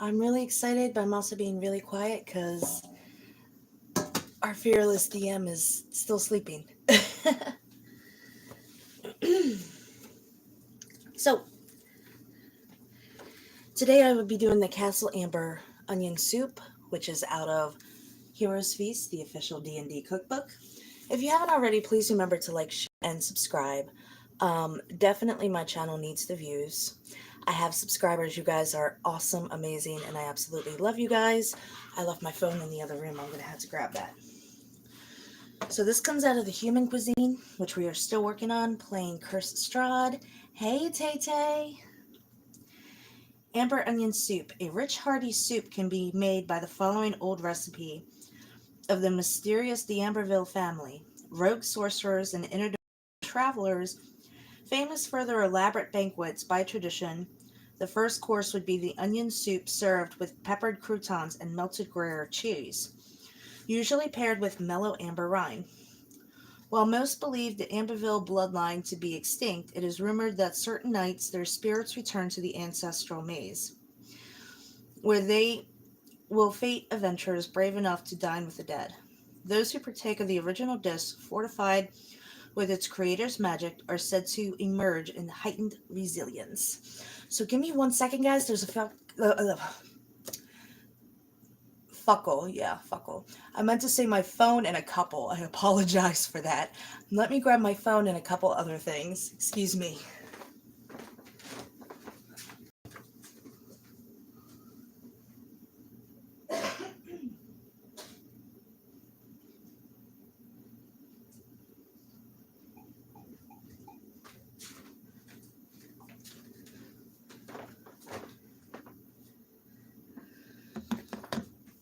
I'm really excited, but I'm also being really quiet because our fearless DM is still sleeping. So, today I will be doing the Castle Amber onion soup, which is out of Heroes Feast, the official D&D cookbook. If you haven't already, please remember to like, share, and subscribe. Definitely my channel needs the views. I have subscribers. You guys are awesome, amazing, and I absolutely love you guys. I left my phone in the other room. I'm going to have to grab that. So this comes out of the human cuisine, which we are still working on, playing Cursed Strahd. Hey, Tay-Tay! Amber onion soup. A rich, hearty soup can be made by the following old recipe of the mysterious D'Amberville family. Rogue sorcerers and interdimensional travelers, famous for their elaborate banquets by tradition. The first course would be the onion soup served with peppered croutons and melted Gruyere cheese, usually paired with mellow amber wine. While most believe the Amberville bloodline to be extinct, it is rumored that certain nights their spirits return to the ancestral maze, where they will fate adventurers brave enough to dine with the dead. Those who partake of the original dish, fortified with its creator's magic, are said to emerge in heightened resilience. So give me 1 second, guys. There's a fuckle. Yeah, fuckle. I meant to say my phone and a couple. I apologize for that. Let me grab my phone and a couple other things. Excuse me.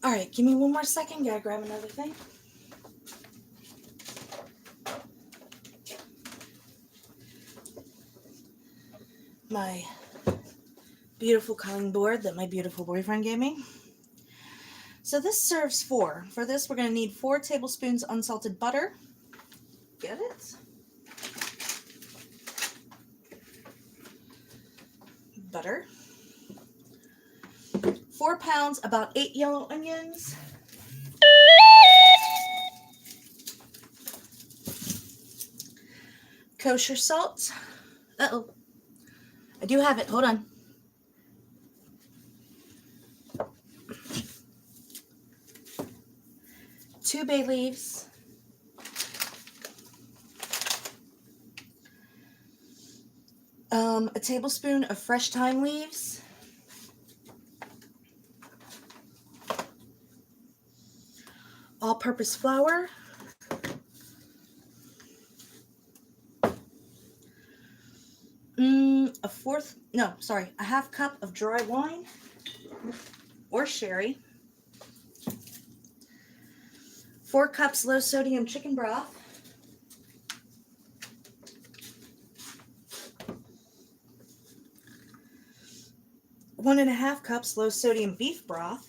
Alright, give me 1 more second. Gotta grab another thing. My beautiful cutting board that my beautiful boyfriend gave me. So this serves 4. For this, we're going to need 4 tablespoons unsalted butter. Get it? Butter. 4 pounds, about 8 yellow onions. Kosher salt. Uh-oh. I do have it. Hold on. 2 bay leaves. A tablespoon of fresh thyme leaves. All-purpose flour. A half cup of dry wine or sherry. 4 cups low sodium chicken broth. 1.5 cups low sodium beef broth.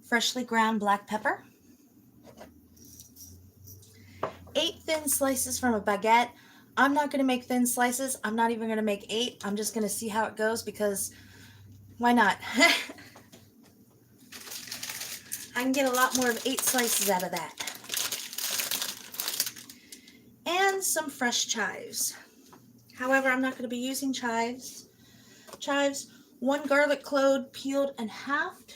Freshly ground black pepper. 8 thin slices from a baguette. I'm not going to make thin slices. I'm not even going to make 8. I'm just going to see how it goes because why not? I can get a lot more of 8 slices out of that. And some fresh chives. However, I'm not going to be using chives. 1 garlic clove peeled and halved.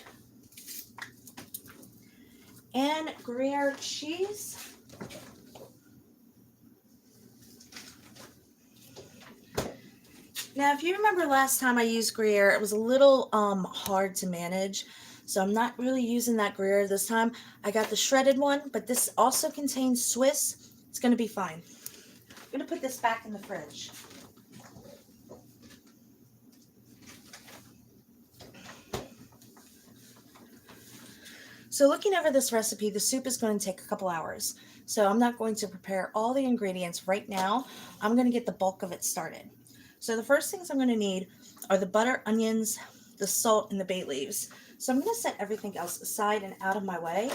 And Gruyere cheese. Now, if you remember last time I used Gruyere, it was a little hard to manage, so I'm not really using that Gruyere this time. I got the shredded one, but this also contains Swiss. It's going to be fine. I'm going to put this back in the fridge. So looking over this recipe, the soup is going to take a couple hours. So I'm not going to prepare all the ingredients right now. I'm going to get the bulk of it started. So the first things I'm going to need are the butter, onions, the salt, and the bay leaves. So I'm going to set everything else aside and out of my way.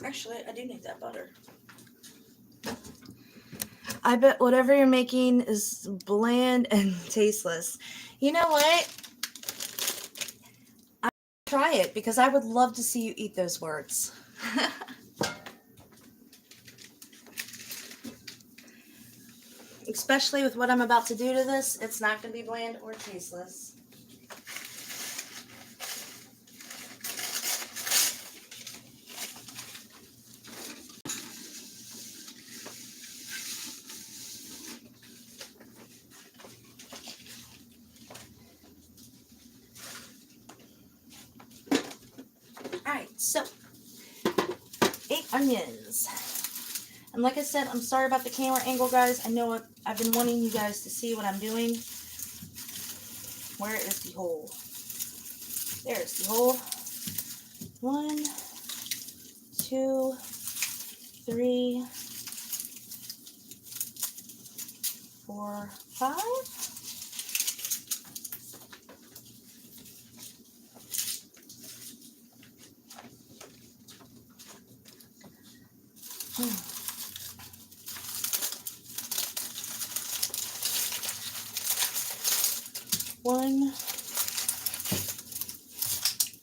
Actually, I do need that butter. I bet whatever you're making is bland and tasteless. You know what? I'll try it because I would love to see you eat those words. Especially with what I'm about to do to this, it's not going to be bland or tasteless. Alright, so 8 onions. And like I said, I'm sorry about the camera angle, guys. I know I've been wanting you guys to see what I'm doing. Where is the hole? There's the hole. 1, 2, 3, 4, 5. One,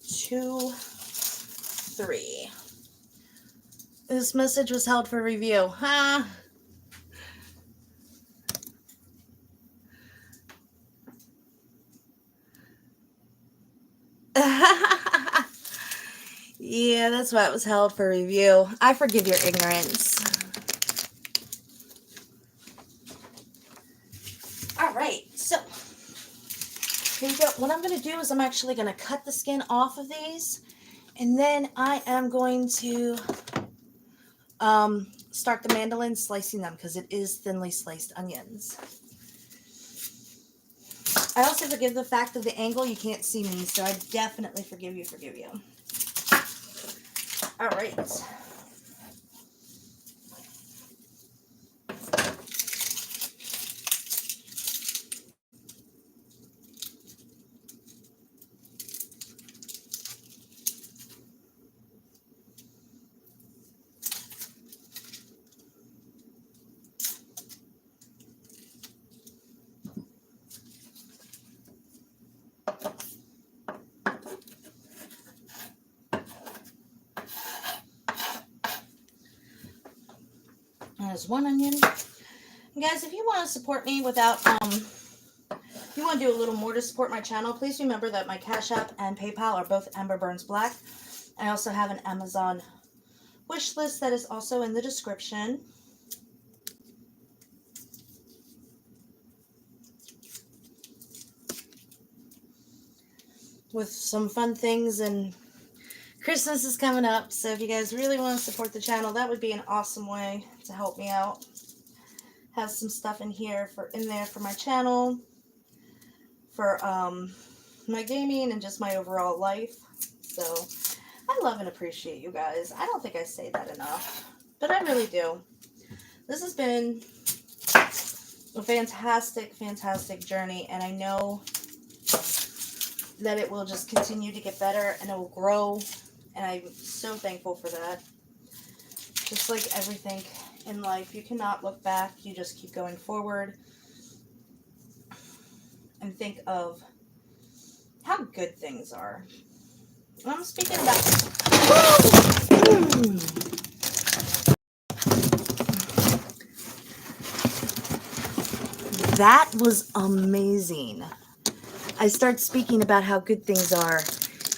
2, 3. This message was held for review. Huh? Yeah, that's why it was held for review. I forgive your ignorance. Alright, so here you go. What I'm going to do is I'm actually going to cut the skin off of these, and then I am going to start the mandolin slicing them because it is thinly sliced onions. I also forgive the fact of the angle. You can't see me, so I definitely forgive you. All right. There's 1 onion. And guys, if you want to support me without, if you want to do a little more to support my channel, please remember that my Cashapp and PayPal are both EmberBurnsBlack. I also have an Amazon wish list that is also in the description. With some fun things, and Christmas is coming up, so if you guys really want to support the channel, that would be an awesome way to help me out. Have some stuff in there for my channel, for my gaming, and just my overall life. So I love and appreciate you guys. I don't think I say that enough, but I really do. This has been a fantastic journey, and I know that it will just continue to get better and it will grow, and I'm so thankful for that. Just like everything in life, you cannot look back, you just keep going forward and think of how good things are. And I'm speaking about that was amazing. I start speaking about how good things are,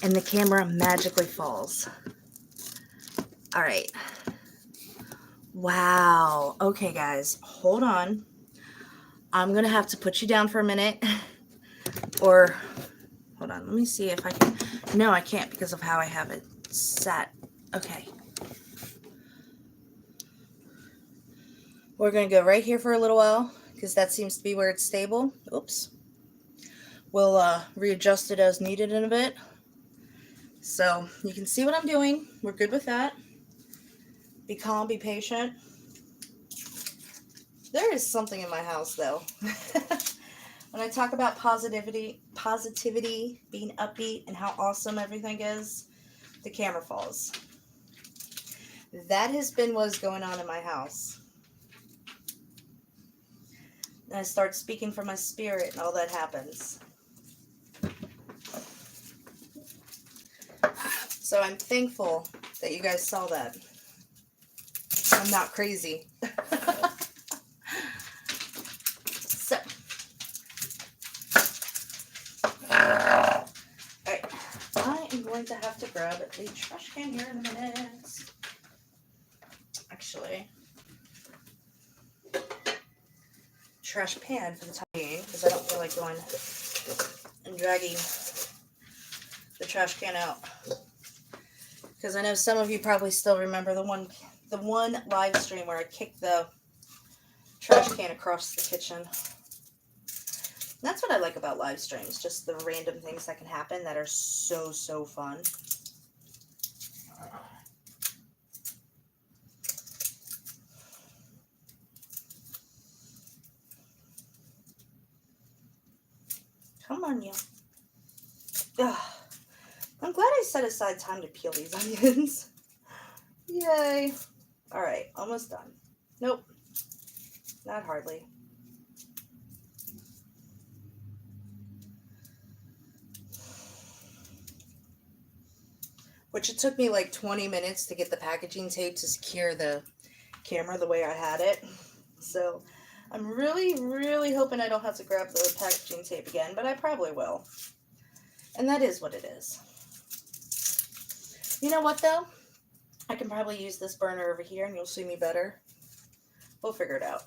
and the camera magically falls. All right. Wow. Okay, guys, hold on. I'm going to have to put you down for a minute. Or, hold on, let me see if I can. No, I can't because of how I have it set. Okay. We're going to go right here for a little while because that seems to be where it's stable. Oops. We'll readjust it as needed in a bit. So you can see what I'm doing. We're good with that. Be calm, be patient. There is something in my house, though. When I talk about positivity, being upbeat, and how awesome everything is, the camera falls. That has been what's going on in my house. And I start speaking from my spirit and all that happens. So I'm thankful that you guys saw that. I'm not crazy. So. Alright. I am going to have to grab the trash can here in a minute. Actually. Trash pan for the time being, because I don't feel like going and dragging the trash can out. Because I know some of you probably still remember the one live stream where I kicked the trash can across the kitchen. That's what I like about live streams, just the random things that can happen that are so, so fun. Come on, you. Ugh. I'm glad I set aside time to peel these onions. Yay. Alright, almost done. Nope. Not hardly. Which it took me like 20 minutes to get the packaging tape to secure the camera the way I had it. So I'm really, really hoping I don't have to grab the packaging tape again, but I probably will. And that is what it is. You know what though? I can probably use this burner over here and you'll see me better. We'll figure it out.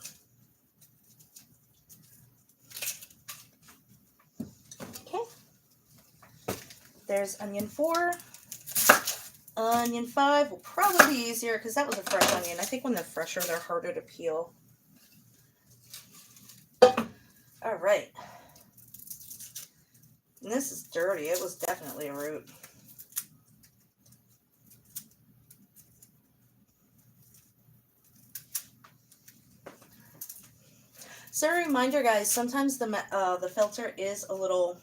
Okay. There's onion 4. Onion 5 will probably be easier because that was a fresh onion. I think when they're fresher, they're harder to peel. All right. And this is dirty. It was definitely a root. So a reminder, guys, sometimes the filter is a little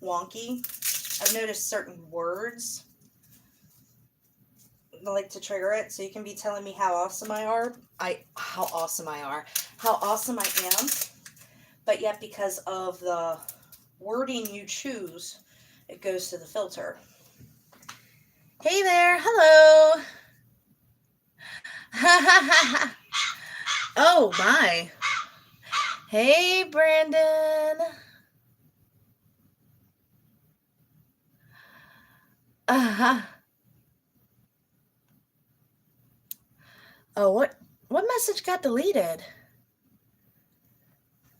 wonky. I've noticed certain words like to trigger it, so you can be telling me how awesome I am, how awesome I am, but yet because of the wording you choose, it goes to the filter. Hey there, hello. Oh my. Hey Brandon. Oh, what message got deleted?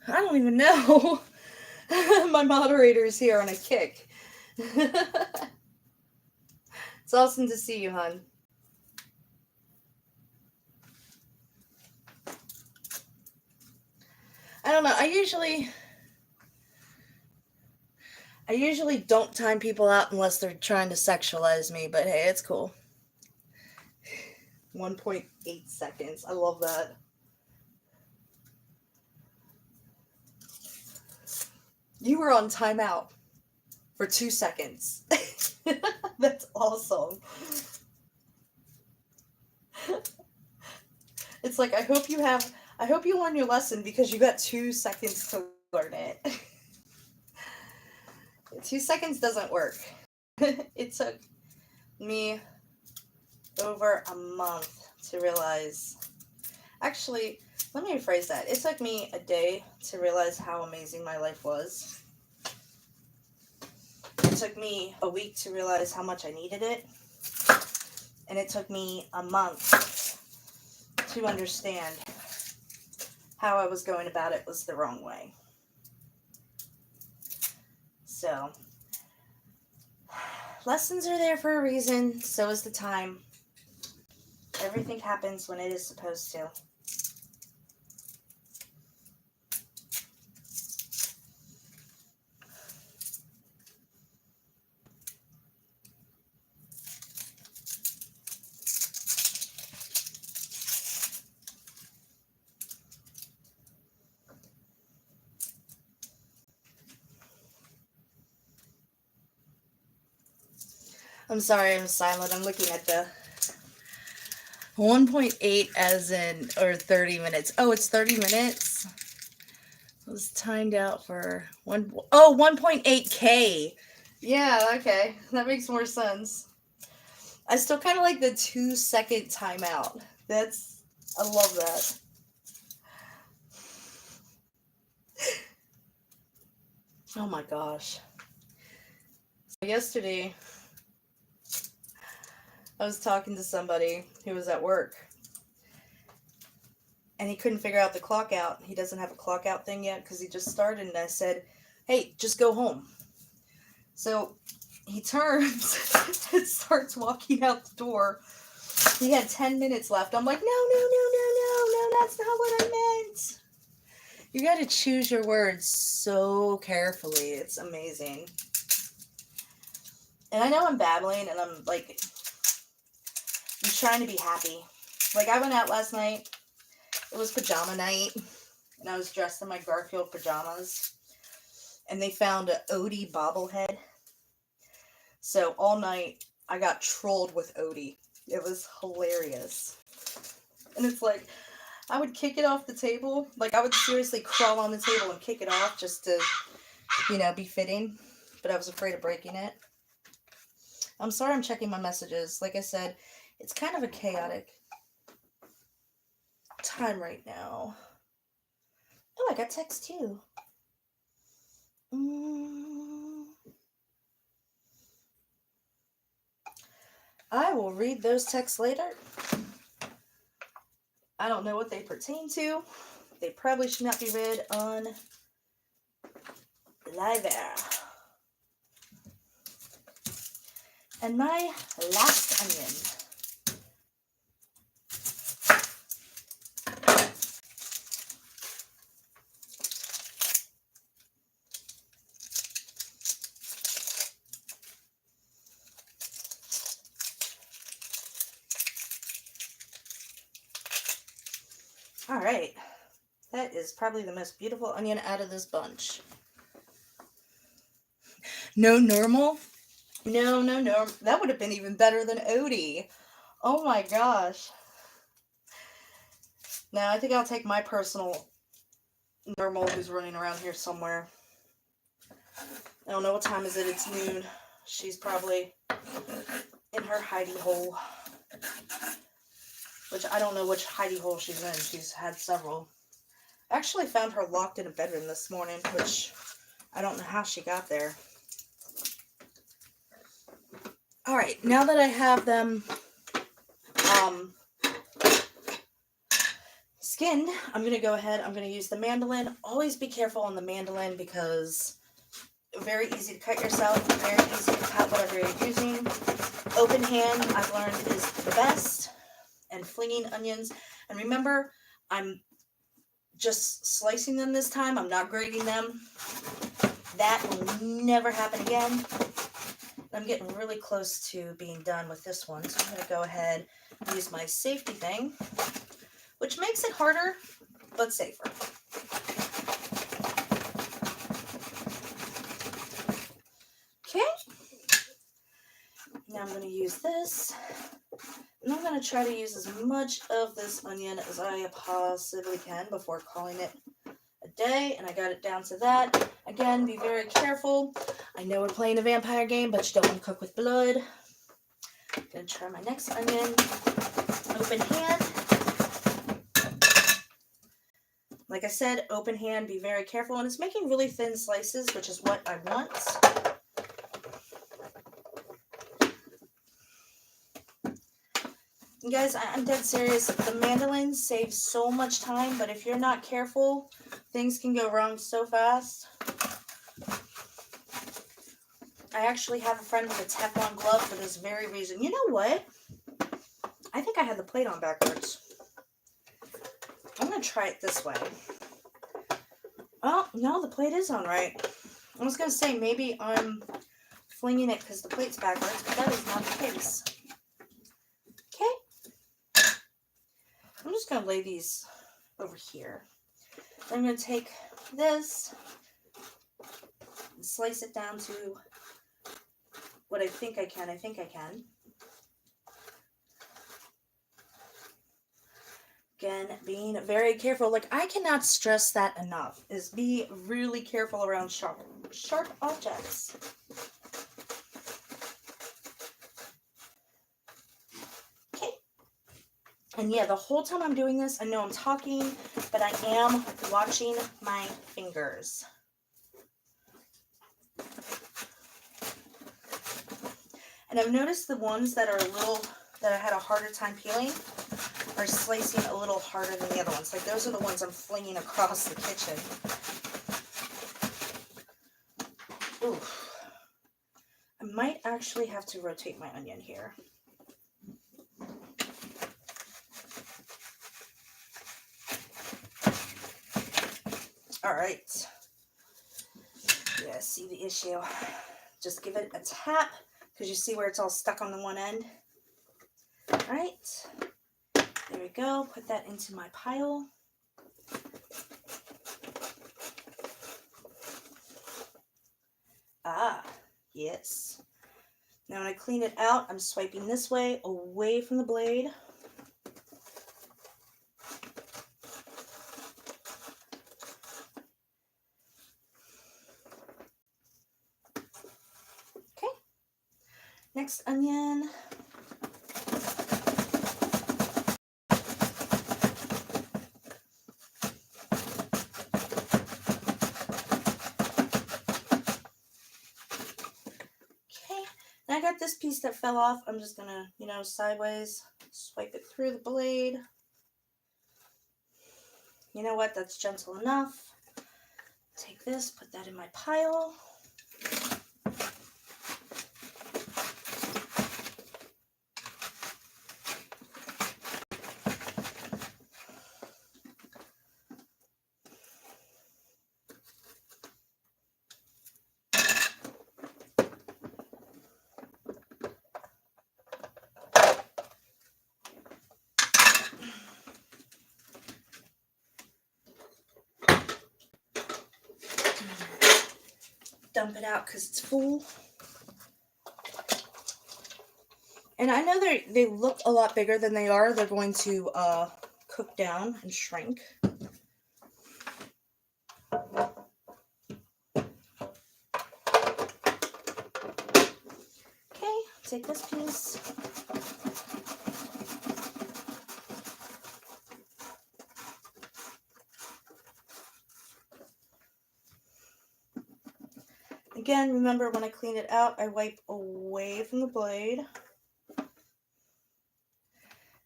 I don't even know. My moderator's here on a kick. It's awesome to see you, hon. I don't know. I usually don't time people out unless they're trying to sexualize me, but hey, it's cool. 1.8 seconds. I love that. You were on timeout for 2 seconds. That's awesome. It's like, I hope you learn your lesson because you got 2 seconds to learn it. 2 seconds doesn't work. It took me over a month to realize. Actually, let me rephrase that. It took me a day to realize how amazing my life was. It took me a week to realize how much I needed it. And it took me a month to understand how I was going about it was the wrong way. So, lessons are there for a reason. So is the time. Everything happens when it is supposed to. I'm sorry I'm silent. I'm looking at the 1.8 as in, or 30 minutes. Oh, it's 30 minutes. It was timed out for 1.8K. Yeah, okay. That makes more sense. I still kind of like the 2-second timeout. I love that. Oh my gosh. So yesterday, I was talking to somebody who was at work, and he couldn't figure out the clock out. He doesn't have a clock out thing yet because he just started, and I said, hey, just go home. So he turns and starts walking out the door. He had 10 minutes left. I'm like, no, that's not what I meant. You got to choose your words so carefully. It's amazing. And I know I'm babbling, and I'm trying to be happy. Like, I went out last night. It was pajama night, and I was dressed in my Garfield pajamas. And they found an Odie bobblehead. So all night, I got trolled with Odie. It was hilarious. And it's like, I would kick it off the table. Like, I would seriously crawl on the table and kick it off just to, be fitting. But I was afraid of breaking it. I'm sorry I'm checking my messages. Like I said, it's kind of a chaotic time right now. Oh, I got text too. I will read those texts later. I don't know what they pertain to. They probably should not be read on live air. And my last onion. All right. That is probably the most beautiful onion out of this bunch. No normal? No. That would have been even better than Odie. Oh my gosh. Now, I think I'll take my personal normal who's running around here somewhere. I don't know what time is it. It's noon. She's probably in her hidey hole. Which I don't know which hidey hole she's in. She's had several. I actually found her locked in a bedroom this morning, which I don't know how she got there. Alright, now that I have them skinned, I'm going to go ahead, I'm going to use the mandolin. Always be careful on the mandolin because very easy to cut yourself, very easy to cut whatever you're using. Open hand, I've learned, is the best. And flinging onions. And remember, I'm just slicing them this time. I'm not grating them. That will never happen again. I'm getting really close to being done with this one. So I'm going to go ahead and use my safety thing, which makes it harder, but safer. Okay. Now I'm going to use this. And I'm going to try to use as much of this onion as I possibly can before calling it a day. And I got it down to that. Again, be very careful. I know we're playing a vampire game, but you don't want to cook with blood. I'm going to try my next onion. Open hand. Like I said, open hand, be very careful. And it's making really thin slices, which is what I want. You guys, I'm dead serious. The mandolin saves so much time, but if you're not careful, things can go wrong so fast. I actually have a friend with a Teflon glove for this very reason. You know what? I think I had the plate on backwards. I'm going to try it this way. Oh, no, the plate is on right. I was going to say maybe I'm flinging it because the plate's backwards, but that is not the case. Okay. I'm just going to lay these over here. I'm going to take this and slice it down to what I think I can. Again, being very careful. Like, I cannot stress that enough, is be really careful around sharp objects. Okay. And yeah, the whole time I'm doing this, I know I'm talking, but I am watching my fingers. And I've noticed the ones that are a little, that I had a harder time peeling, are slicing a little harder than the other ones. Like, those are the ones I'm flinging across the kitchen. Ooh. I might actually have to rotate my onion here. All right. Yeah, see the issue. Just give it a tap, because you see where it's all stuck on the one end. All right. There we go. Put that into my pile. Ah, yes. Now when I clean it out, I'm swiping this way, away from the blade. Okay. Next onion. I got this piece that fell off. I'm just gonna, sideways swipe it through the blade. You know what? That's gentle enough. Take this, put that in my pile. Dump it out because it's full. And I know they look a lot bigger than they are. They're going to cook down and shrink. Okay, take this piece. Again, remember when I clean it out, I wipe away from the blade.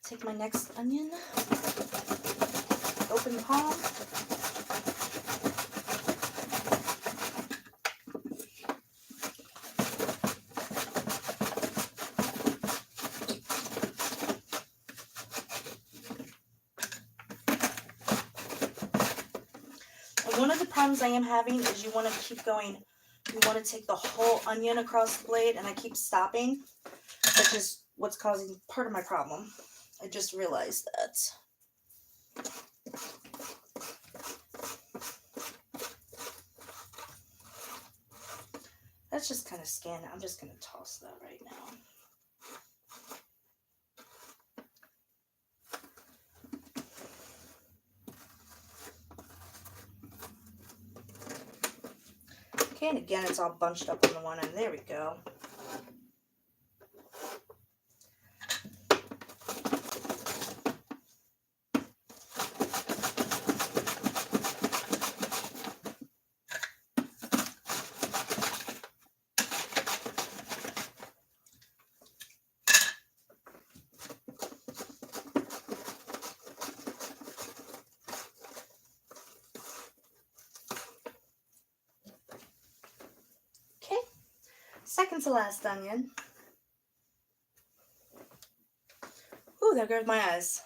Take my next onion, open palm. And one of the problems I am having is you want to keep going. You want to take the whole onion across the blade, and I keep stopping, which is what's causing part of my problem. I just realized that. That's just kind of skin. I'm just going to toss that right now. Okay, and again, it's all bunched up on the one end. There we go. Second to last onion. Ooh, there goes my eyes.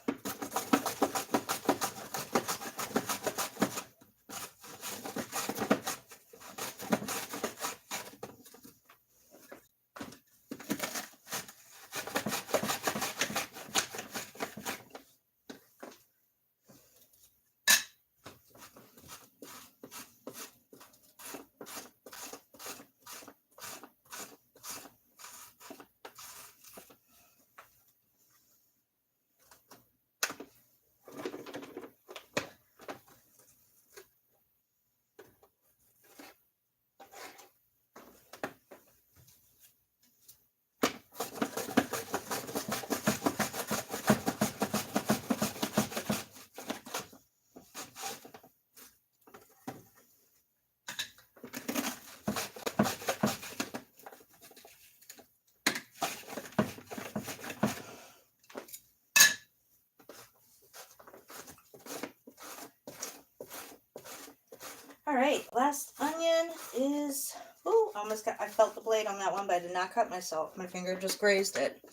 All right, last onion is, oh, I felt the blade on that one, but I did not cut myself. My finger just grazed it.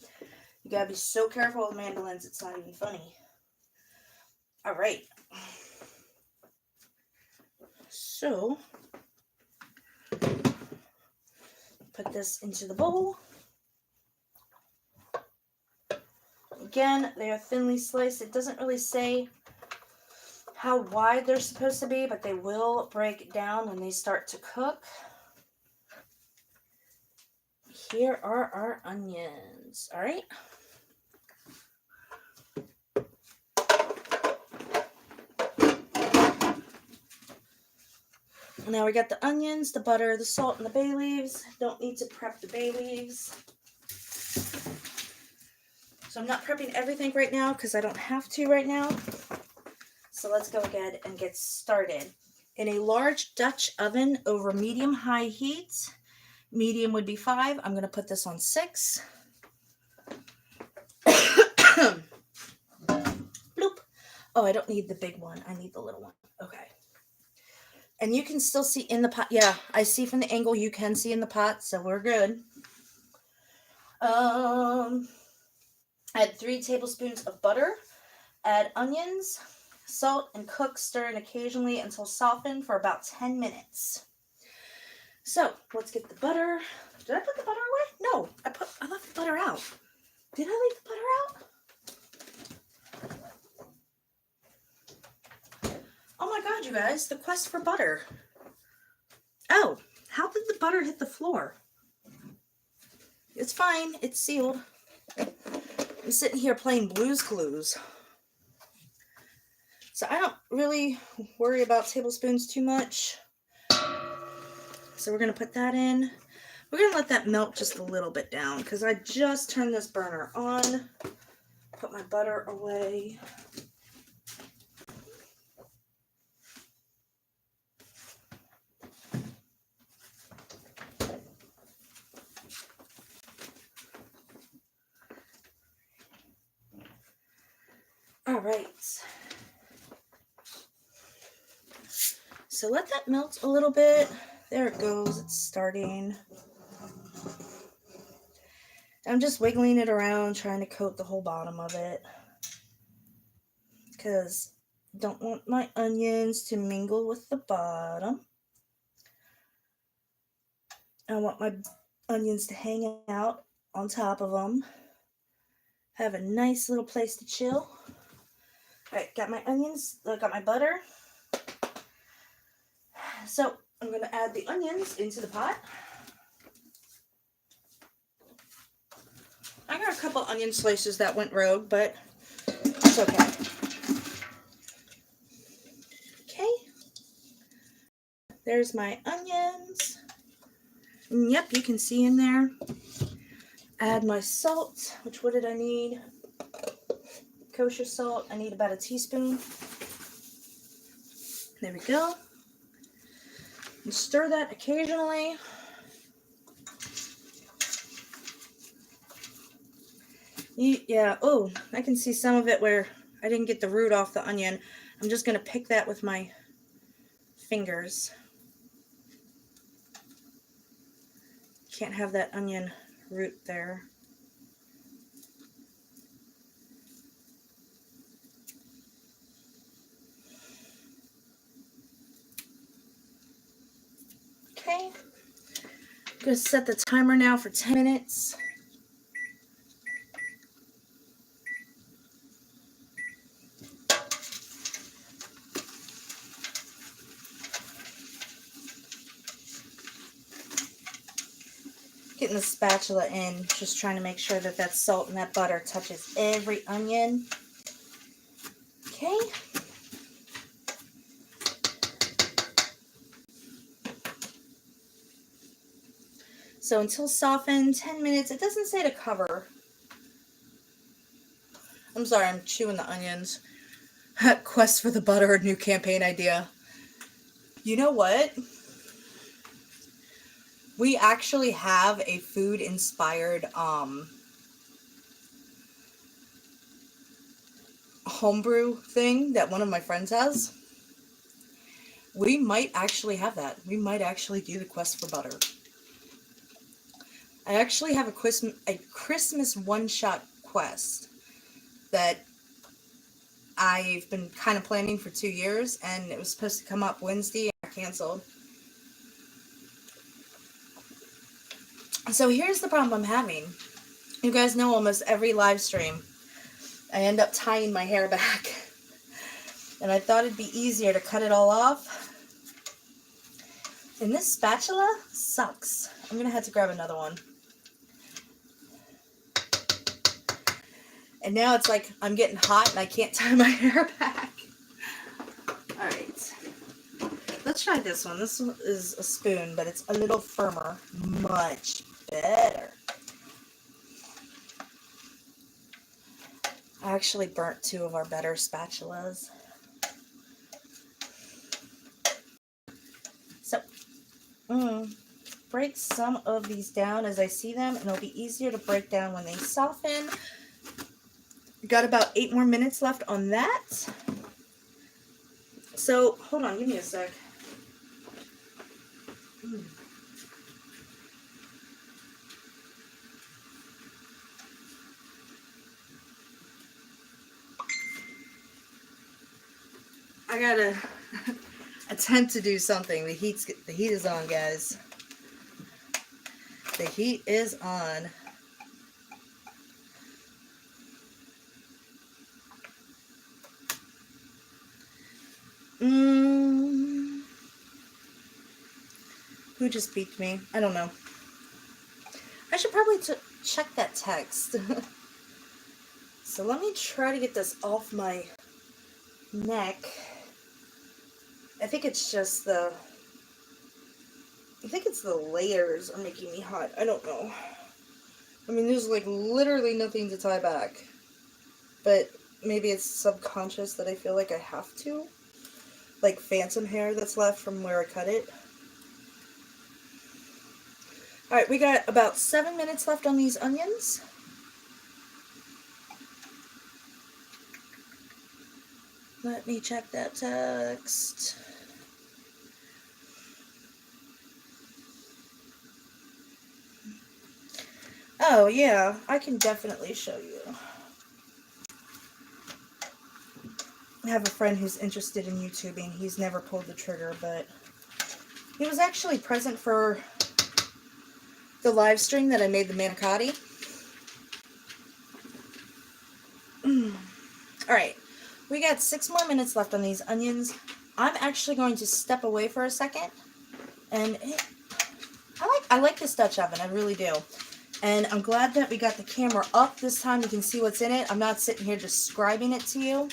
You gotta be so careful with mandolins, it's not even funny. All right. So, put this into the bowl. Again, they are thinly sliced. It doesn't really say how wide they're supposed to be, but they will break down when they start to cook. Here are our onions. All right. Now we got the onions, the butter, the salt, and the bay leaves. Don't need to prep the bay leaves. So I'm not prepping everything right now because I don't have to right now. So let's go ahead and get started. In a large Dutch oven over medium-high heat, medium would be 5. I'm going to put this on 6. Bloop. Oh, I don't need the big one. I need the little one. Okay. And you can still see in the pot. Yeah, I see from the angle you can see in the pot, so we're good. Add 3 tablespoons of butter. Add onions, salt, and cook, stirring occasionally until softened for about 10 minutes. So, let's get the butter. Did I put the butter away? No, I left the butter out. Did I leave the butter out? Oh my god, you guys, the quest for butter. Oh, how did the butter hit the floor? It's fine, it's sealed. I'm sitting here playing Blue's Clues. So I don't really worry about tablespoons too much. So we're going to put that in. We're going to let that melt just a little bit down because I just turned this burner on. Put my butter away. All right. So let that melt a little bit. There it goes. It's starting. I'm just wiggling it around, trying to coat the whole bottom of it. Because I don't want my onions to mingle with the bottom. I want my onions to hang out on top of them. Have a nice little place to chill. Alright, got my onions, got my butter. So I'm going to add the onions into the pot. I got a couple onion slices that went rogue, but it's okay. Okay. There's my onions. And yep, you can see in there. Add my salt, which what did I need? Kosher salt. I need about a teaspoon. There we go. And stir that occasionally. Yeah, oh, I can see some of it where I didn't get the root off the onion. I'm just going to pick that with my fingers. Can't have that onion root there. Okay. I'm going to set the timer now for 10 minutes. Getting the spatula in, just trying to make sure that that salt and that butter touches every onion. Okay. So until softened, 10 minutes. It doesn't say to cover. I'm sorry, I'm chewing the onions. Quest for the butter, a new campaign idea. You know what? We actually have a food-inspired homebrew thing that one of my friends has. we might actually have that. We might actually do the quest for butter. I actually have a Christmas one-shot quest that I've been kind of planning for 2 years, and it was supposed to come up Wednesday and I canceled. So here's the problem I'm having. You guys know almost every live stream, I end up tying my hair back. And I thought it'd be easier to cut it all off. And this spatula sucks. I'm going to have to grab another one. And now it's like I'm getting hot and I can't tie my hair back. Alright. Let's try this one. This one is a spoon, but it's a little firmer. Much better. I actually burnt 2 of our better spatulas. So, break some of these down as I see them, and it'll be easier to break down when they soften. Got about 8 more minutes left on that. So, hold on, give me a sec. I gotta attempt to do something. The heat is on, guys. The heat is on. Who just beeped me? I don't know. I should probably check that text. So let me try to get this off my neck. I think it's just the layers are making me hot. I don't know. I mean, there's like literally nothing to tie back. But maybe it's subconscious that I feel like I have to. Like phantom hair that's left from where I cut it. Alright, we got about 7 minutes left on these onions. Let me check that text. Oh, yeah, I can definitely show you. I have a friend who's interested in YouTubing. He's never pulled the trigger, but he was actually present for the live stream that I made the manicotti. Alright, we got 6 more minutes left on these onions. I'm actually going to step away for a second. And I like this Dutch oven, I really do. And I'm glad that we got the camera up this time. You can see what's in it. I'm not sitting here describing it to you.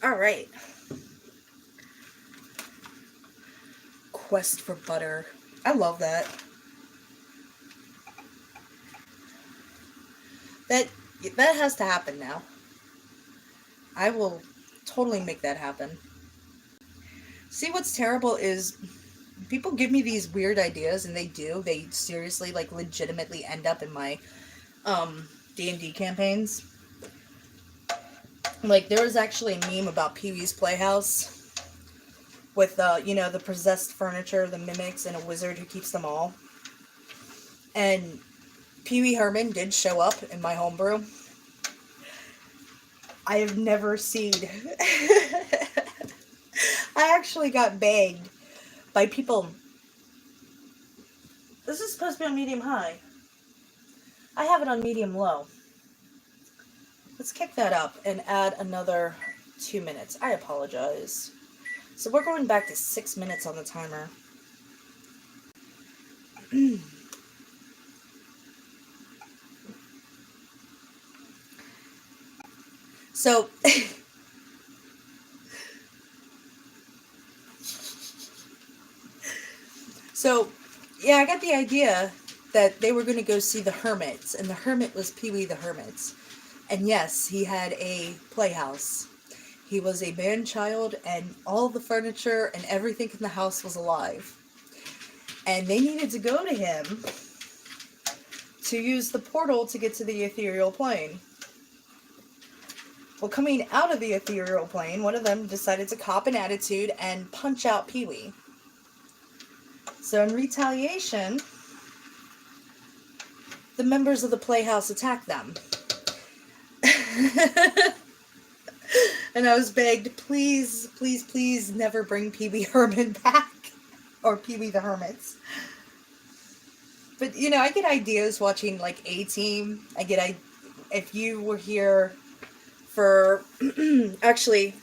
Alright. Quest for butter. I love that. That has to happen now. I will totally make that happen. See, what's terrible is people give me these weird ideas, and they seriously, like, legitimately end up in my D&D campaigns. Like, there was actually a meme about Pee-wee's Playhouse with, you know, the possessed furniture, the mimics, and a wizard who keeps them all. And Pee-wee Herman did show up in my homebrew. I have never seen... I actually got begged by people. This is supposed to be on medium high. I have it on medium low. Let's kick that up and add another 2 minutes. I apologize. So we're going back to 6 minutes on the timer. So, So, yeah, I got the idea that they were going to go see the Hermits, and the Hermit was Pee-wee the Hermit. And yes, he had a playhouse. He was a man-child, and all the furniture and everything in the house was alive. And they needed to go to him to use the portal to get to the ethereal plane. Well, coming out of the ethereal plane, one of them decided to cop an attitude and punch out Pee-wee. So in retaliation, the members of the playhouse attacked them. And I was begged, please, please, please never bring Pee-wee Herman back. Or Pee-wee the Hermits. But, you know, I get ideas watching, like, A-Team. If you were here for... Actually,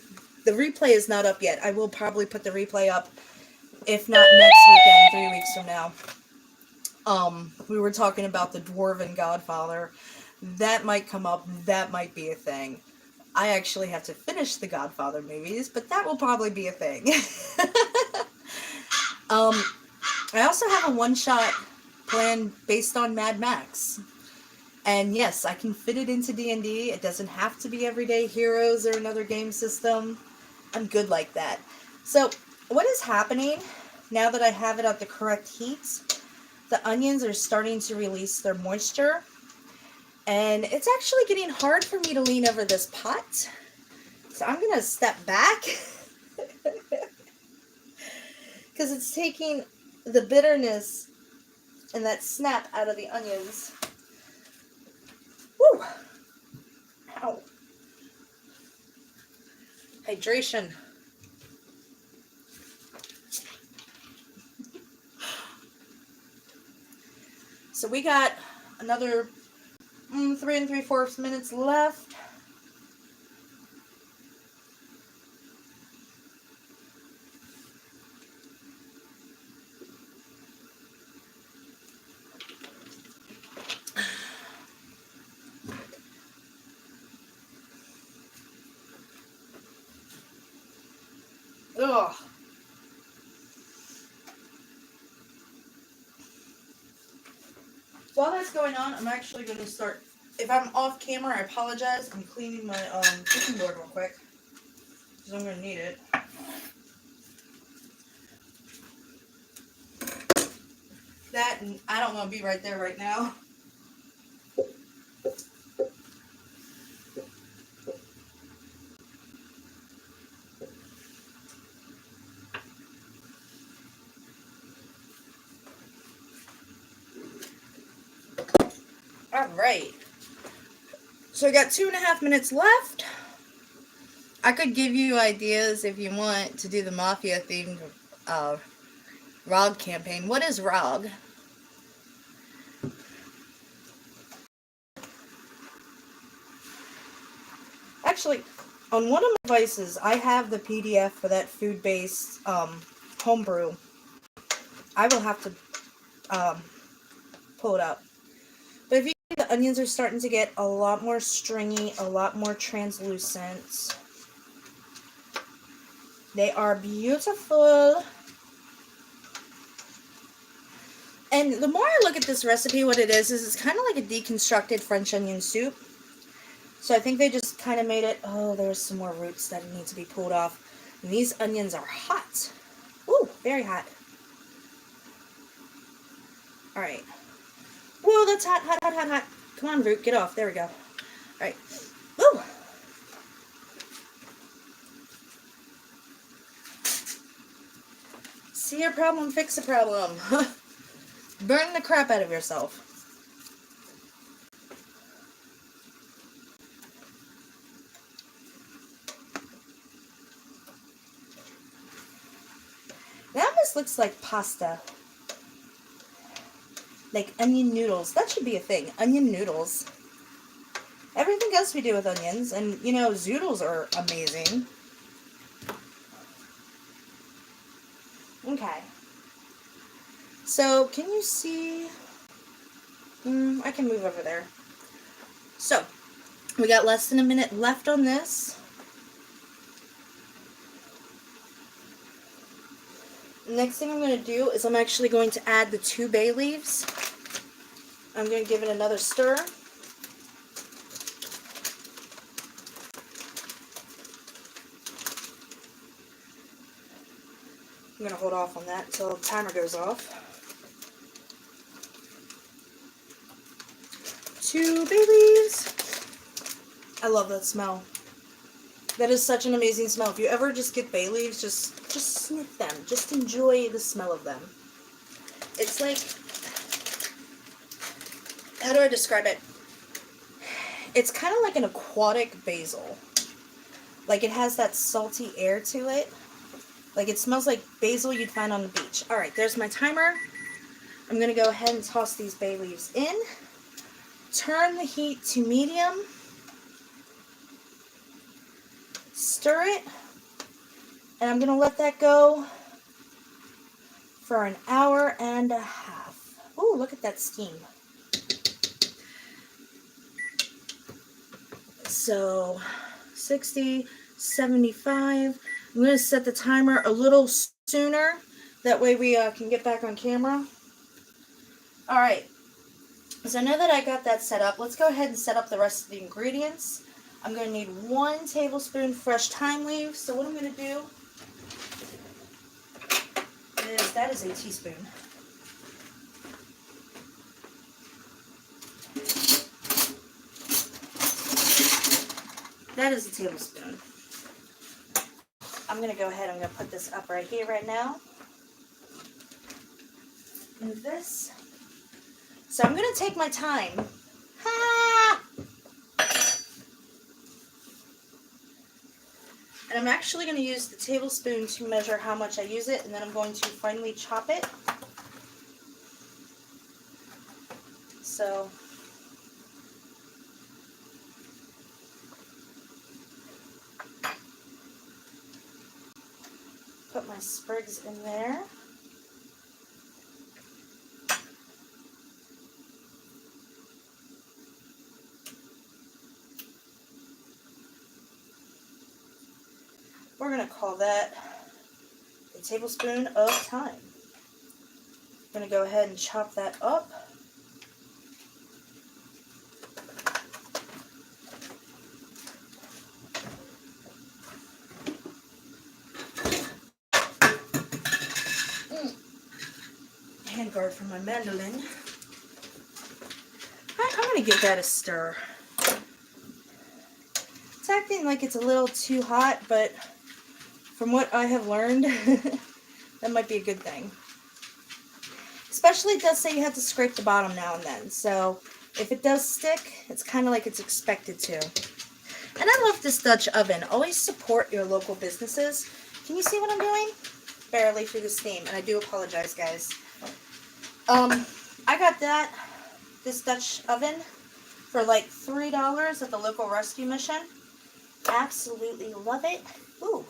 the replay is not up yet. I will probably put the replay up, if not next weekend, 3 weeks from now. We were talking about the Dwarven Godfather. That might come up. That might be a thing. I actually have to finish the Godfather movies, but that will probably be a thing. I also have a one-shot plan based on Mad Max. And yes, I can fit it into D&D. It doesn't have to be Everyday Heroes or another game system. I'm good like that. So, what is happening now that I have it at the correct heat? The onions are starting to release their moisture. And it's actually getting hard for me to lean over this pot. So I'm going to step back. Because it's taking the bitterness and that snap out of the onions. Woo! Ow. Hydration. So we got another 3 3/4 minutes left. Ugh. While that's going on, I'm actually going to start. If I'm off camera, I apologize. I'm cleaning my cooking board real quick, because I'm going to need it. That, and I don't want to be right there right now. Alright. So I got 2.5 minutes left. I could give you ideas if you want to do the Mafia themed ROG campaign. What is ROG? Actually, on one of my devices, I have the PDF for that food-based homebrew. I will have to pull it up. But if you see, the onions are starting to get a lot more stringy, a lot more translucent. They are beautiful. And the more I look at this recipe, what it is it's kind of like a deconstructed French onion soup. So I think they just kind of made it, oh, there's some more roots that need to be pulled off. And these onions are hot. Ooh, very hot. Alright. Whoa, that's hot, hot, hot, hot, hot. Come on, root, get off. There we go. Alright. Woo! See a problem, fix a problem. Burn the crap out of yourself. That almost looks like pasta. Like onion noodles. That should be a thing. Onion noodles. Everything else we do with onions. And, you know, zoodles are amazing. Okay. So, can you see? I can move over there. So, we got less than a minute left on this. Next thing I'm going to do is I'm actually going to add the 2 bay leaves. I'm going to give it another stir. I'm going to hold off on that until the timer goes off. 2 bay leaves. I love that smell. That is such an amazing smell. If you ever just get bay leaves, just sniff them. Just enjoy the smell of them. It's like, how do I describe it? It's kind of like an aquatic basil. Like it has that salty air to it. Like it smells like basil you'd find on the beach. Alright, there's my timer. I'm going to go ahead and toss these bay leaves in. Turn the heat to medium. Stir it. And I'm going to let that go for an hour and a half. Ooh, look at that steam. So 60, 75. I'm going to set the timer a little sooner. That way we can get back on camera. Alright. So now that I got that set up, let's go ahead and set up the rest of the ingredients. I'm going to need 1 tablespoon fresh thyme leaves. So what I'm going to do is, that is a teaspoon. That is a tablespoon. I'm going to go ahead, I'm going to put this up right here right now. And this. So I'm going to take my time. Ha! And I'm actually going to use the tablespoon to measure how much I use it, and then I'm going to finely chop it. So put my sprigs in there. We're going to call that a tablespoon of thyme. I'm going to go ahead and chop that up. Hand guard for my mandolin. I'm going to give that a stir. It's acting like it's a little too hot, but from what I have learned, that might be a good thing. Especially it does say you have to scrape the bottom now and then. So if it does stick, it's kind of like it's expected to. And I love this Dutch oven. Always support your local businesses. Can you see what I'm doing? Barely through the steam. And I do apologize, guys. I got this Dutch oven for like $3 at the local rescue mission. Absolutely love it. Ooh.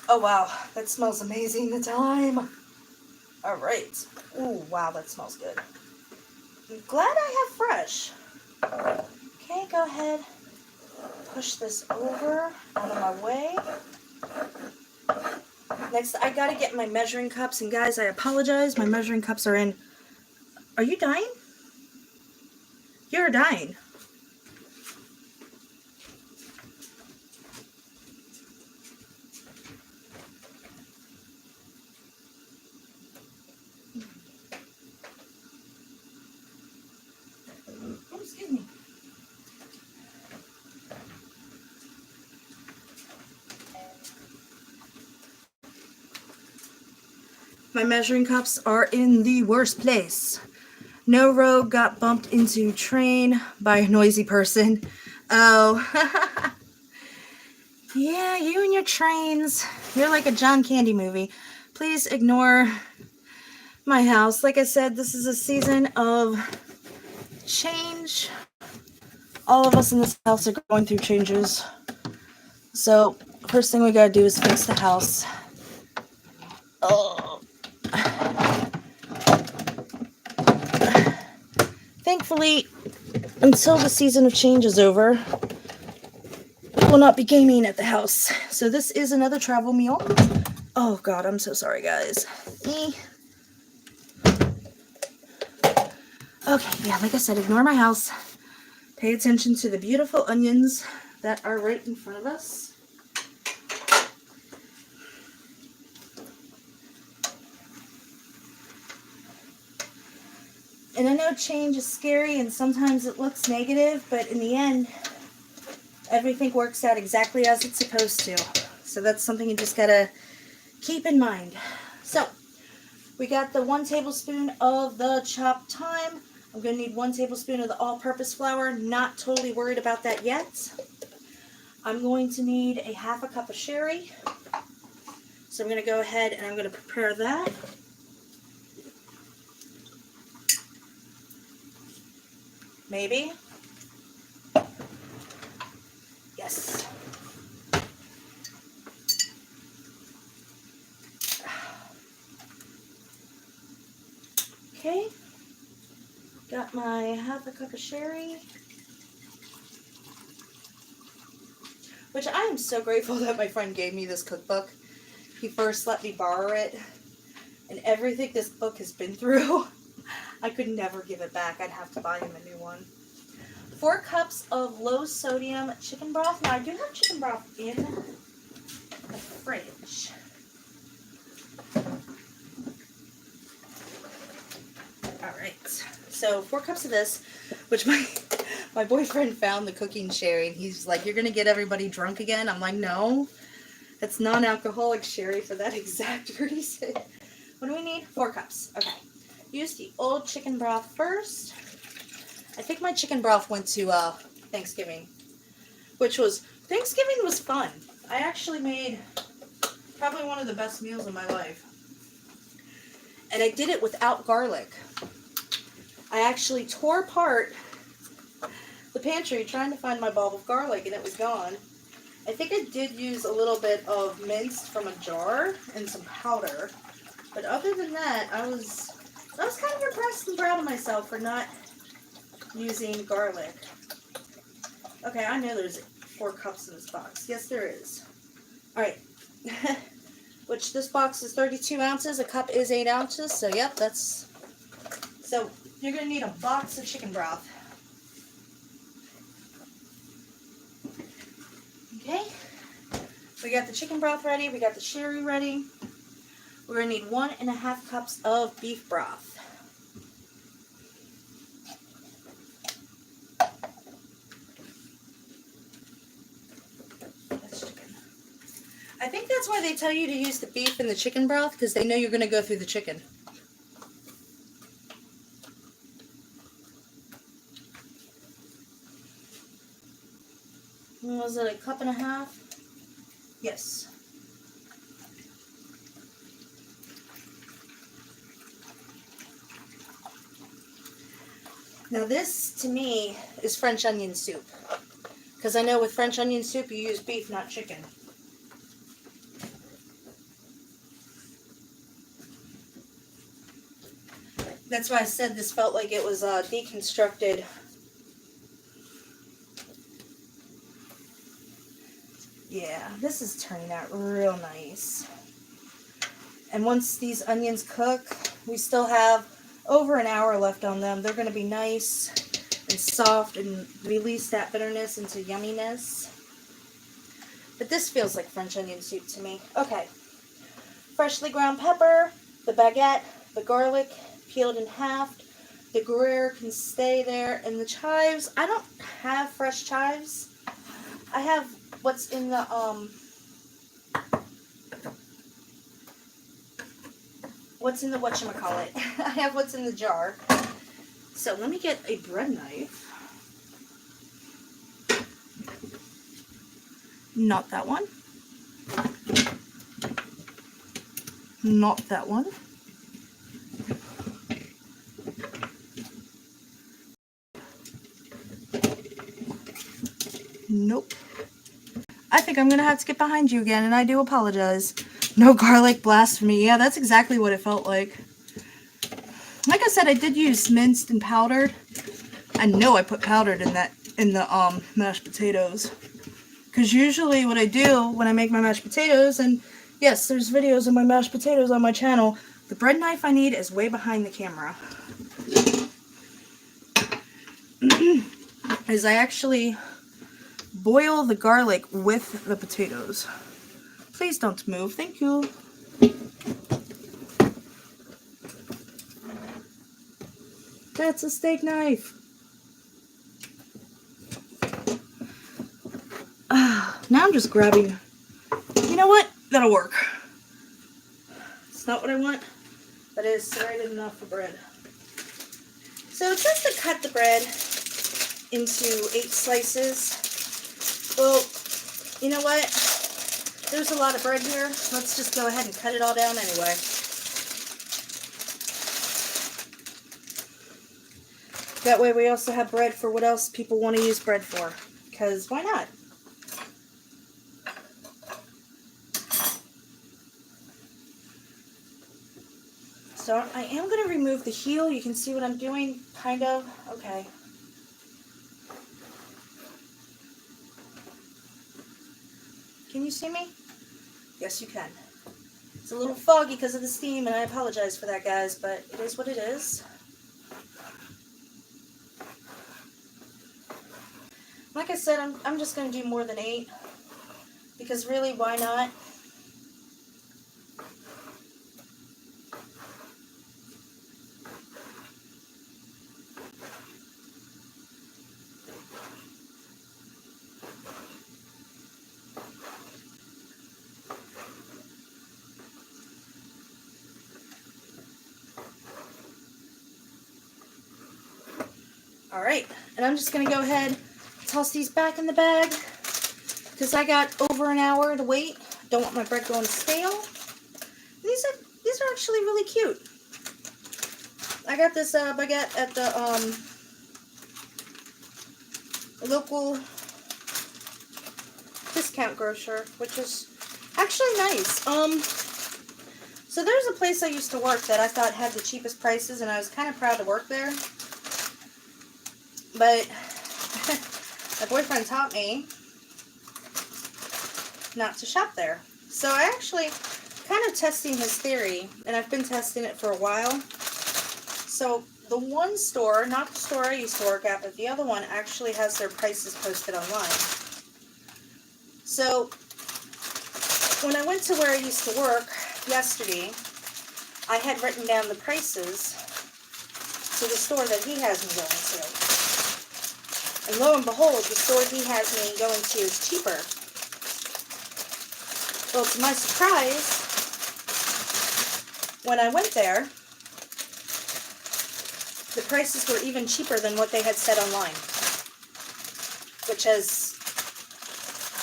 Oh wow, that smells amazing, the thyme. Alright. Ooh, wow, that smells good. I'm glad I have fresh. Okay, go ahead. Push this over, out of my way. Next, I gotta get my measuring cups, and guys, I apologize, my measuring cups are in. Are you dying? You're dying. Oh, excuse me. My measuring cups are in the worst place. No rogue got bumped into train by a noisy person. Oh, yeah, you and your trains. You're like a John Candy movie. Please ignore my house. Like I said, this is a season of change. All of us in this house are going through changes. So, first thing we gotta do is fix the house. Oh. Thankfully, until the season of change is over, we will not be gaming at the house. So this is another travel meal. Oh God, I'm so sorry, guys. Okay, yeah, like I said, ignore my house. Pay attention to the beautiful onions that are right in front of us. And I know change is scary and sometimes it looks negative, but in the end, everything works out exactly as it's supposed to. So that's something you just gotta keep in mind. So, we got the 1 tablespoon of the chopped thyme. I'm going to need 1 tablespoon of the all-purpose flour. Not totally worried about that yet. I'm going to need a 1/2 cup of sherry. So I'm going to go ahead and I'm going to prepare that. Maybe. Yes. Okay. Got my 1/2 cup of sherry. Which I am so grateful that my friend gave me this cookbook. He first let me borrow it. And everything this book has been through, I could never give it back. I'd have to buy him a new one. 4 cups of low sodium chicken broth. Now I do have chicken broth in the fridge. Alright, so 4 cups of this, which my boyfriend found the cooking sherry, and he's like, you're going to get everybody drunk again? I'm like, no, it's non-alcoholic sherry for that exact reason. What do we need? 4 cups. Okay. Use the old chicken broth first. I think my chicken broth went to Thanksgiving, Thanksgiving was fun. I actually made probably one of the best meals of my life. And I did it without garlic. I actually tore apart the pantry trying to find my bulb of garlic, and it was gone. I think I did use a little bit of minced from a jar and some powder. But other than that, I was kind of impressed and proud of myself for not using garlic. Okay, I know there's 4 cups in this box. Yes, there is. Alright. Which this box is 32 ounces. A cup is 8 ounces. So, yep, that's... So, you're going to need a box of chicken broth. Okay. We got the chicken broth ready. We got the sherry ready. We're going to need 1.5 cups of beef broth. I think that's why they tell you to use the beef in the chicken broth, because they know you're going to go through the chicken. Was it 1.5 cups? Yes. Now this, to me, is French onion soup. Because I know with French onion soup you use beef, not chicken. That's why I said this felt like it was deconstructed. Yeah, this is turning out real nice. And once these onions cook, we still have over an hour left on them. They're going to be nice and soft and release that bitterness into yumminess. But this feels like French onion soup to me. Okay. Freshly ground pepper, the baguette, the garlic, peeled in half. The Gruyere can stay there. And the chives, I don't have fresh chives. I have what's in the, whatchamacallit. I have what's in the jar. So let me get a bread knife. Not that one. Not that one. Nope. I think I'm going to have to get behind you again, and I do apologize. No garlic, blasphemy. Yeah, that's exactly what it felt like. Like I said, I did use minced and powdered. I know I put powdered in the mashed potatoes. Because usually what I do when I make my mashed potatoes, and yes, there's videos of my mashed potatoes on my channel, the bread knife I need is way behind the camera. Is I actually boil the garlic with the potatoes. Please don't move. Thank you. That's a steak knife. Now I'm just grabbing. You know what? That'll work. It's not what I want, but it is serrated enough for bread. So it says to cut the bread into 8 slices. Well, you know what? There's a lot of bread here. Let's just go ahead and cut it all down anyway. That way we also have bread for what else people want to use bread for. Because why not? So I am going to remove the heel. You can see what I'm doing, kind of. Okay. Can you see me? Yes, you can. It's a little foggy because of the steam, and I apologize for that, guys, but it is what it is. Like I said, I'm just going to do more than 8, because really, why not? Alright, and I'm just going to go ahead, toss these back in the bag, because I got over an hour to wait. Don't want my bread going stale. These are actually really cute. I got this baguette at the local discount grocer, which is actually nice. So there's a place I used to work that I thought had the cheapest prices, and I was kind of proud to work there. But my boyfriend taught me not to shop there. So I actually kind of testing his theory, and I've been testing it for a while. So the one store, not the store I used to work at, but the other one actually has their prices posted online. So when I went to where I used to work yesterday, I had written down the prices to the store that he has me going to. And lo and behold, the store he has me going to is cheaper. Well, to my surprise, when I went there, the prices were even cheaper than what they had said online, which has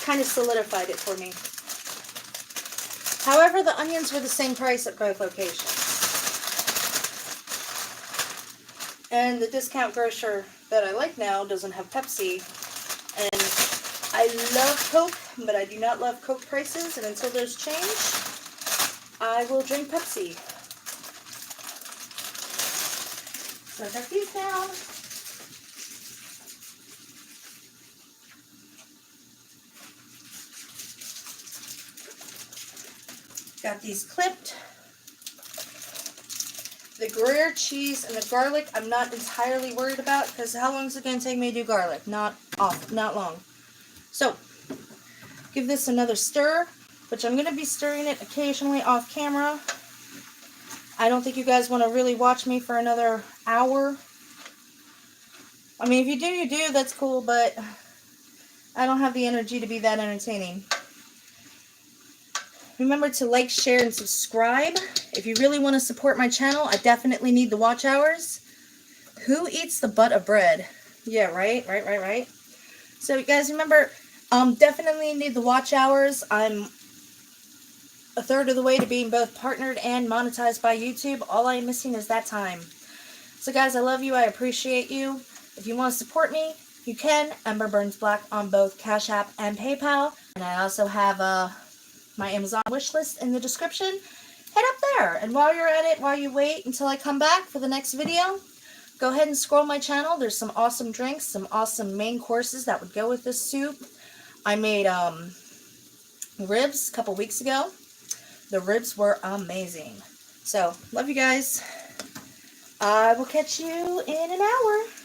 kind of solidified it for me. However, the onions were the same price at both locations. And the discount grocer that I like now doesn't have Pepsi. And I love Coke, but I do not love Coke prices. And until there's change, I will drink Pepsi. So I got these down. Got these clipped. The Gruyere cheese and the garlic, I'm not entirely worried about, because how long is it going to take me to do garlic? Not long. So, give this another stir, which I'm going to be stirring it occasionally off camera. I don't think you guys want to really watch me for another hour. I mean, if you do, you do, that's cool, but I don't have the energy to be that entertaining. Remember to like, share, and subscribe. If you really want to support my channel, I definitely need the watch hours. Who eats the butt of bread? Yeah, right. So you guys remember, definitely need the watch hours. I'm a third of the way to being both partnered and monetized by YouTube. All I'm missing is that time. So guys, I love you. I appreciate you. If you want to support me, you can. EmberBurnsBlack on both Cash App and PayPal. And I also have my Amazon wish list in the description. Head up there, and while you're at it, while you wait until I come back for the next video, go ahead and scroll my channel. There's some awesome drinks, some awesome main courses that would go with this soup. I made ribs a couple weeks ago. The ribs were amazing. So, love you guys. I will catch you in an hour.